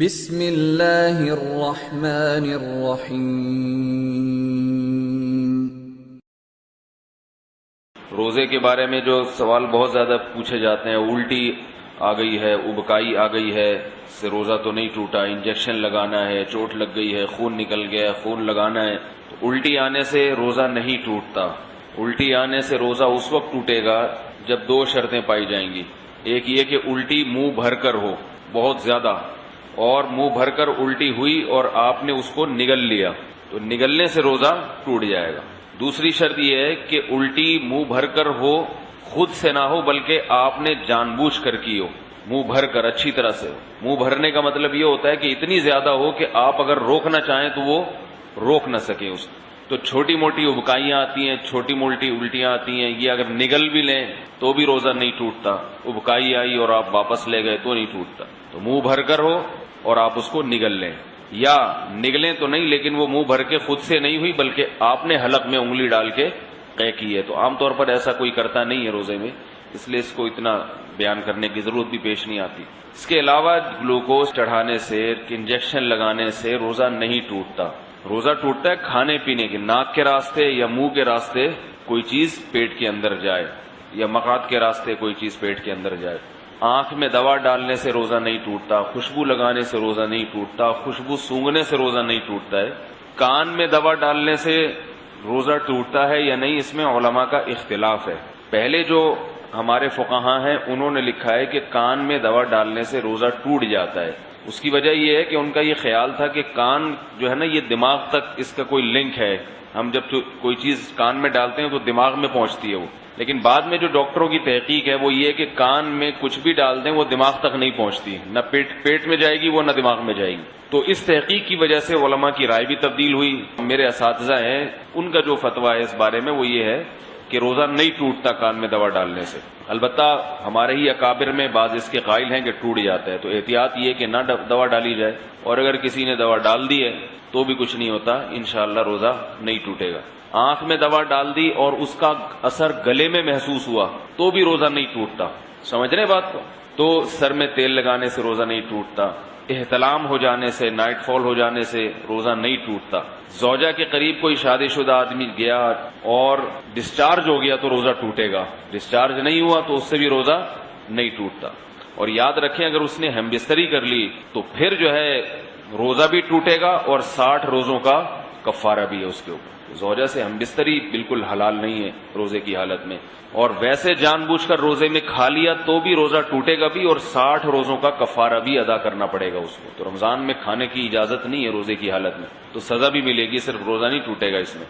بسم اللہ الرحمن الرحیم۔ روزے کے بارے میں جو سوال بہت زیادہ پوچھے جاتے ہیں، الٹی آ گئی ہے، ابکائی آ گئی ہے، اس سے روزہ تو نہیں ٹوٹا، انجیکشن لگانا ہے، چوٹ لگ گئی ہے، خون نکل گیا ہے، خون لگانا ہے، تو الٹی آنے سے روزہ نہیں ٹوٹتا۔ الٹی آنے سے روزہ اس وقت ٹوٹے گا جب دو شرطیں پائی جائیں گی۔ ایک یہ کہ الٹی منہ بھر کر ہو، بہت زیادہ، اور منہ بھر کر الٹی ہوئی اور آپ نے اس کو نگل لیا تو نگلنے سے روزہ ٹوٹ جائے گا۔ دوسری شرط یہ ہے کہ الٹی منہ بھر کر ہو، خود سے نہ ہو بلکہ آپ نے جان بوجھ کر کی ہو، منہ بھر کر اچھی طرح سے ہو۔ منہ بھرنے کا مطلب یہ ہوتا ہے کہ اتنی زیادہ ہو کہ آپ اگر روکنا چاہیں تو وہ روک نہ سکیں اس کو۔ تو چھوٹی موٹی ابکائیاں آتی ہیں، چھوٹی موٹی الٹیاں آتی ہیں، یہ اگر نگل بھی لیں تو بھی روزہ نہیں ٹوٹتا۔ ابکائی آئی اور آپ واپس لے گئے تو نہیں ٹوٹتا۔ تو منہ بھر کر ہو اور آپ اس کو نگل لیں، یا نگلیں تو نہیں لیکن وہ منہ بھر کے خود سے نہیں ہوئی بلکہ آپ نے حلق میں انگلی ڈال کے قے کی ہے۔ تو عام طور پر ایسا کوئی کرتا نہیں ہے روزے میں، اس لیے اس کو اتنا بیان کرنے کی ضرورت بھی پیش نہیں آتی۔ اس کے علاوہ گلوکوز چڑھانے سے، انجیکشن لگانے سے روزہ نہیں ٹوٹتا۔ روزہ ٹوٹتا ہے کھانے پینے کے، ناک کے راستے یا منہ کے راستے کوئی چیز پیٹ کے اندر جائے، یا مقعد کے راستے کوئی چیز پیٹ کے اندر جائے۔ آنکھ میں دوا ڈالنے سے روزہ نہیں ٹوٹتا، خوشبو لگانے سے روزہ نہیں ٹوٹتا، خوشبو سونگھنے سے روزہ نہیں ٹوٹتا ہے۔ کان میں دوا ڈالنے سے روزہ ٹوٹتا ہے یا نہیں، اس میں علماء کا اختلاف ہے۔ پہلے جو ہمارے فقہاء ہیں انہوں نے لکھا ہے کہ کان میں دوا ڈالنے سے روزہ ٹوٹ جاتا ہے۔ اس کی وجہ یہ ہے کہ ان کا یہ خیال تھا کہ کان جو ہے نا، یہ دماغ تک اس کا کوئی لنک ہے، ہم جب کوئی چیز کان میں ڈالتے ہیں تو دماغ میں پہنچتی ہے وہ، لیکن بعد میں جو ڈاکٹروں کی تحقیق ہے وہ یہ کہ کان میں کچھ بھی ڈال دیں وہ دماغ تک نہیں پہنچتی، نہ پیٹ میں جائے گی وہ، نہ دماغ میں جائے گی۔ تو اس تحقیق کی وجہ سے علماء کی رائے بھی تبدیل ہوئی۔ میرے اساتذہ ہیں ان کا جو فتویٰ ہے اس بارے میں وہ یہ ہے کہ روزہ نہیں ٹوٹتا کان میں دوا ڈالنے سے۔ البتہ ہمارے ہی اکابر میں بعض اس کے قائل ہیں کہ ٹوٹ جاتا ہے، تو احتیاط یہ کہ نہ دوا ڈالی جائے، اور اگر کسی نے دوا ڈال دی ہے تو بھی کچھ نہیں ہوتا، انشاءاللہ روزہ نہیں ٹوٹے گا۔ آنکھ میں دوا ڈال دی اور اس کا اثر گلے میں محسوس ہوا تو بھی روزہ نہیں ٹوٹتا، سمجھ رہے بات کو؟ تو سر میں تیل لگانے سے روزہ نہیں ٹوٹتا، احتلام ہو جانے سے، نائٹ فال ہو جانے سے روزہ نہیں ٹوٹتا۔ زوجہ کے قریب کوئی شادی شدہ آدمی گیا اور ڈسچارج ہو گیا تو روزہ ٹوٹے گا، ڈسچارج نہیں ہوا تو اس سے بھی روزہ نہیں ٹوٹتا۔ اور یاد رکھیں اگر اس نے ہم بستری کر لی تو پھر جو ہے روزہ بھی ٹوٹے گا اور 60 روزوں کا کفارہ بھی ہے اس کے اوپر۔ زوجہ سے ہم بستری بالکل حلال نہیں ہے روزے کی حالت میں، اور ویسے جان بوجھ کر روزے میں کھا لیا تو بھی روزہ ٹوٹے گا بھی، اور 60 روزوں کا کفارہ بھی ادا کرنا پڑے گا اس کو۔ تو رمضان میں کھانے کی اجازت نہیں ہے روزے کی حالت میں، تو سزا بھی ملے گی، صرف روزہ نہیں ٹوٹے گا اس میں۔